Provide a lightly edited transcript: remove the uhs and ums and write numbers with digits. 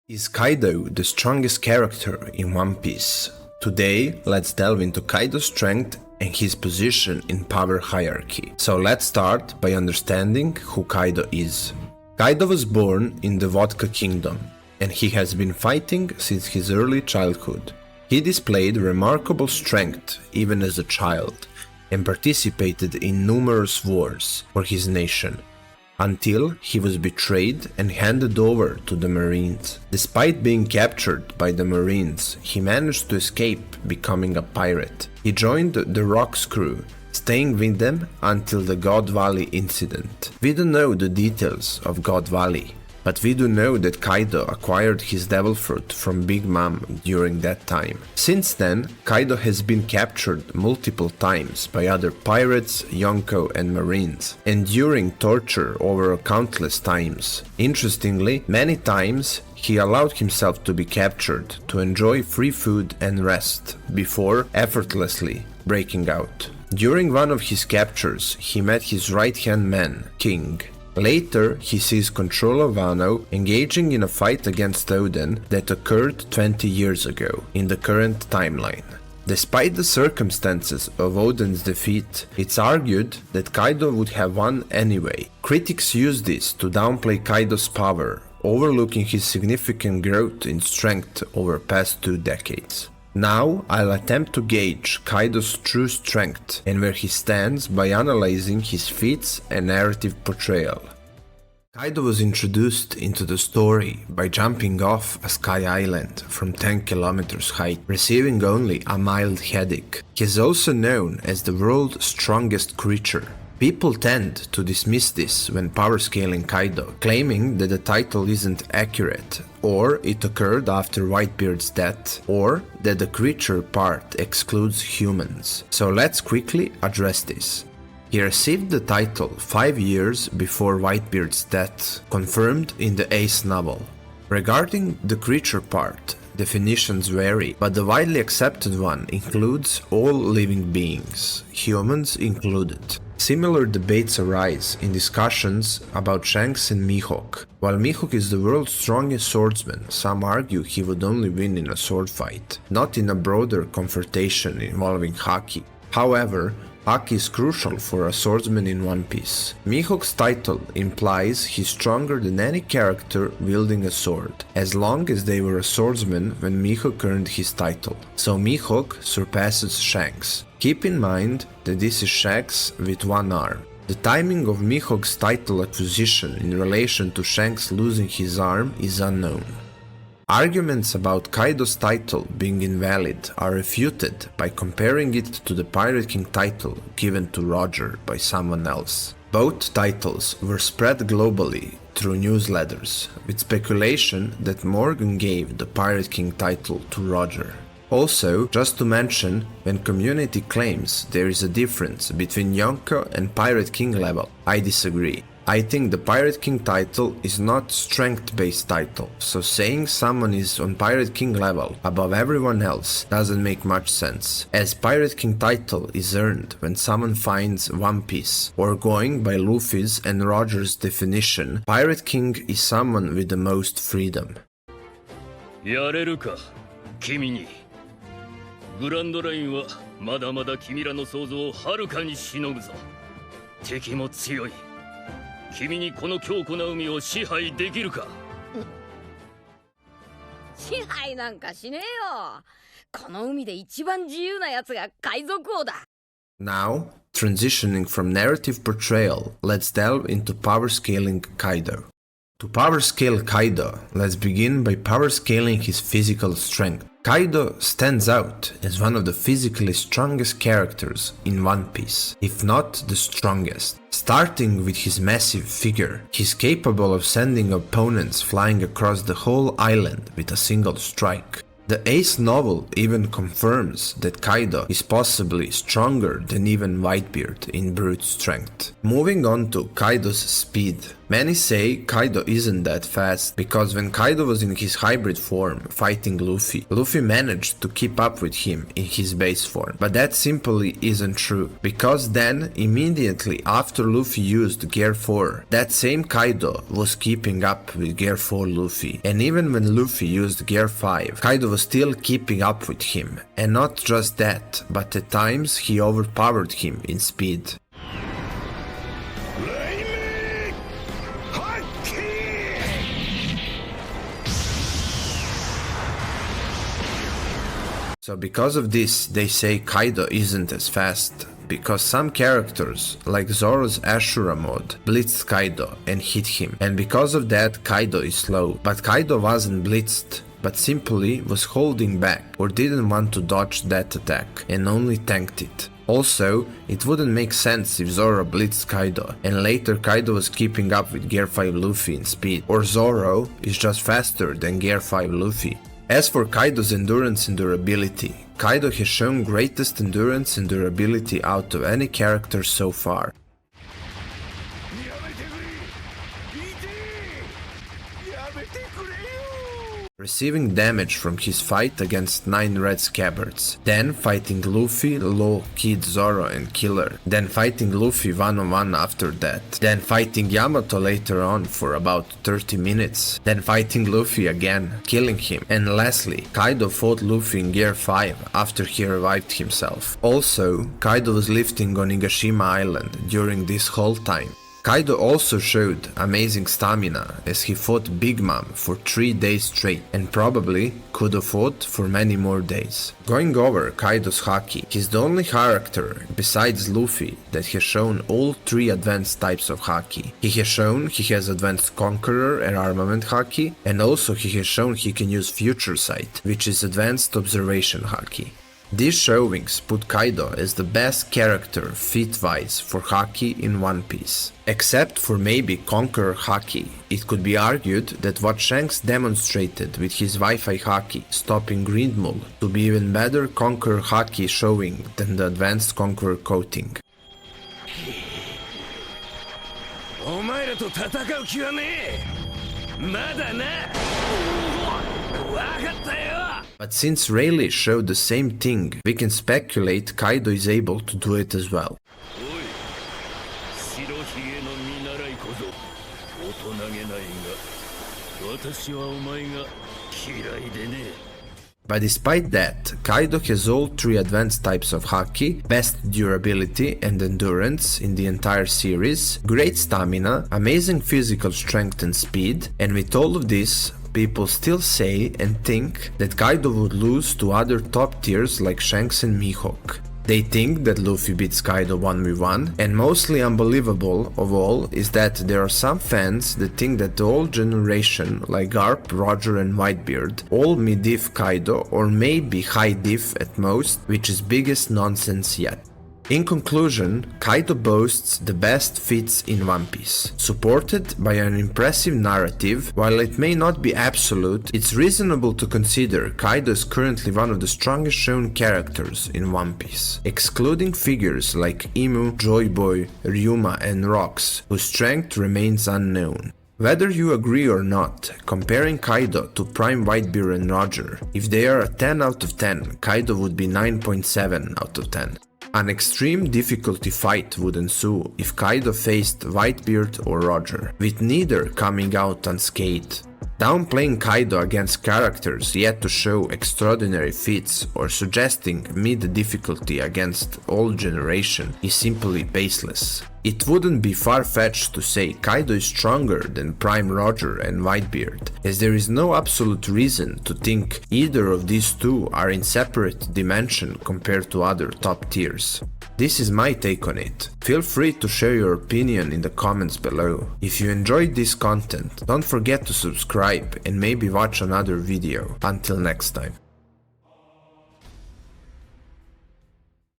Is Kaido the strongest character in One Piece? Today, let's delve into Kaido's strength and his position in power hierarchy. So let's start by understanding who Kaido is. Kaido was born in the Vodka Kingdom, and he has been fighting since his early childhood. He displayed remarkable strength even as a child, and participated in numerous wars for his nation, until he was betrayed and handed over to the Marines. Despite being captured by the Marines, he managed to escape, becoming a pirate. He joined the Rock's crew, staying with them until the God Valley incident. We don't know the details of God Valley, but we do know that Kaido acquired his devil fruit from Big Mom during that time. Since then, Kaido has been captured multiple times by other pirates, Yonko and Marines, enduring torture over countless times. Interestingly, many times he allowed himself to be captured to enjoy free food and rest before effortlessly breaking out. During one of his captures, he met his right-hand man, King. Later, he sees control of Wano engaging in a fight against Oden that occurred 20 years ago in the current timeline. Despite the circumstances of Oden's defeat, it's argued that Kaido would have won anyway. Critics use this to downplay Kaido's power, overlooking his significant growth in strength over past 2 decades. Now, I'll attempt to gauge Kaido's true strength and where he stands by analyzing his feats and narrative portrayal. Kaido was introduced into the story by jumping off a sky island from 10 kilometers height, receiving only a mild headache. He is also known as the world's strongest creature. People tend to dismiss this when powerscaling Kaido, claiming that the title isn't accurate, or it occurred after Whitebeard's death, or that the creature part excludes humans. So let's quickly address this. He received the title 5 years before Whitebeard's death, confirmed in the Ace novel. Regarding the creature part, definitions vary, but the widely accepted one includes all living beings, humans included. Similar debates arise in discussions about Shanks and Mihawk. While Mihawk is the world's strongest swordsman, some argue he would only win in a sword fight, not in a broader confrontation involving Haki. However, Haki is crucial for a swordsman in One Piece. Mihawk's title implies he's stronger than any character wielding a sword, as long as they were a swordsman when Mihawk earned his title. So Mihawk surpasses Shanks. Keep in mind that this is Shanks with one arm. The timing of Mihawk's title acquisition in relation to Shanks losing his arm is unknown. Arguments about Kaido's title being invalid are refuted by comparing it to the Pirate King title given to Roger by someone else. Both titles were spread globally through newsletters, with speculation that Morgan gave the Pirate King title to Roger. Also, just to mention, when community claims there is a difference between Yonko and Pirate King level, I disagree. I think the Pirate King title is not strength-based title, so saying someone is on Pirate King level above everyone else doesn't make much sense, as Pirate King title is earned when someone finds One Piece, or going by Luffy's and Roger's definition, Pirate King is someone with the most freedom. やれるか、君に。グランドラインはまだまだ君らの想像をはるかにしのぐぞ。敵も強い。君にこの強固な海を支配できるか。支配なんかしねえよ。この海で一番自由なやつが海賊王だ。Now, transitioning from narrative portrayal, let's delve into powerscaling Kaido. To powerscale Kaido, let's begin by powerscaling his physical strength. Kaido stands out as one of the physically strongest characters in One Piece, if not the strongest. Starting with his massive figure, he's capable of sending opponents flying across the whole island with a single strike. The Ace novel even confirms that Kaido is possibly stronger than even Whitebeard in brute strength. Moving on to Kaido's speed. Many say Kaido isn't that fast, because when Kaido was in his hybrid form fighting Luffy, Luffy managed to keep up with him in his base form. But that simply isn't true, because then, immediately after Luffy used Gear 4, that same Kaido was keeping up with Gear 4 Luffy. And even when Luffy used Gear 5, Kaido was still keeping up with him. And not just that, but at times he overpowered him in speed. So because of this, they say Kaido isn't as fast, because some characters, like Zoro's Ashura mode, blitzed Kaido and hit him, and because of that Kaido is slow. But Kaido wasn't blitzed, but simply was holding back or didn't want to dodge that attack and only tanked it. Also, it wouldn't make sense if Zoro blitzed Kaido and later Kaido was keeping up with Gear 5 Luffy in speed, or Zoro is just faster than Gear 5 Luffy. As for Kaido's endurance and durability, Kaido has shown greatest endurance and durability out of any character so far. Receiving damage from his fight against 9 red scabbards, then fighting Luffy, Law, Kid, Zoro and Killer, then fighting Luffy one-on-one after that, then fighting Yamato later on for about 30 minutes, then fighting Luffy again, killing him, and lastly, Kaido fought Luffy in Gear 5 after he revived himself. Also, Kaido was lifting on Higashima Island during this whole time. Kaido also showed amazing stamina as he fought Big Mom for 3 days straight and probably could have fought for many more days. Going over Kaido's Haki, he's the only character besides Luffy that has shown all 3 advanced types of Haki. He has shown he has advanced Conqueror and Armament Haki, and also he has shown he can use Future Sight, which is advanced Observation Haki. These showings put Kaido as the best character feat-wise for Haki in One Piece. Except for maybe Conqueror Haki, it could be argued that what Shanks demonstrated with his Wi-Fi Haki stopping Grindmul to be even better Conqueror Haki showing than the advanced Conqueror coating. But since Rayleigh showed the same thing, we can speculate Kaido is able to do it as well. But despite that, Kaido has all 3 advanced types of Haki, best durability and endurance in the entire series, great stamina, amazing physical strength and speed, and with all of this, people still say and think that Kaido would lose to other top tiers like Shanks and Mihawk. They think that Luffy beats Kaido 1v1, and mostly unbelievable of all is that there are some fans that think that the old generation like Garp, Roger and Whitebeard all mid-diff Kaido or maybe high diff at most, which is biggest nonsense yet. In conclusion, Kaido boasts the best feats in One Piece. Supported by an impressive narrative, while it may not be absolute, it's reasonable to consider Kaido is currently one of the strongest shown characters in One Piece, excluding figures like Imu, Joy Boy, Ryuma and Rox, whose strength remains unknown. Whether you agree or not, comparing Kaido to Prime Whitebeard and Roger, if they are a 10 out of 10, Kaido would be 9.7 out of 10. An extreme difficulty fight would ensue if Kaido faced Whitebeard or Roger, with neither coming out unscathed. Downplaying Kaido against characters yet to show extraordinary feats or suggesting mid-difficulty against old generation is simply baseless. It wouldn't be far-fetched to say Kaido is stronger than Prime Roger and Whitebeard, as there is no absolute reason to think either of these two are in separate dimension compared to other top tiers. This is my take on it. Feel free to share your opinion in the comments below. If you enjoyed this content, don't forget to subscribe and maybe watch another video. Until next time.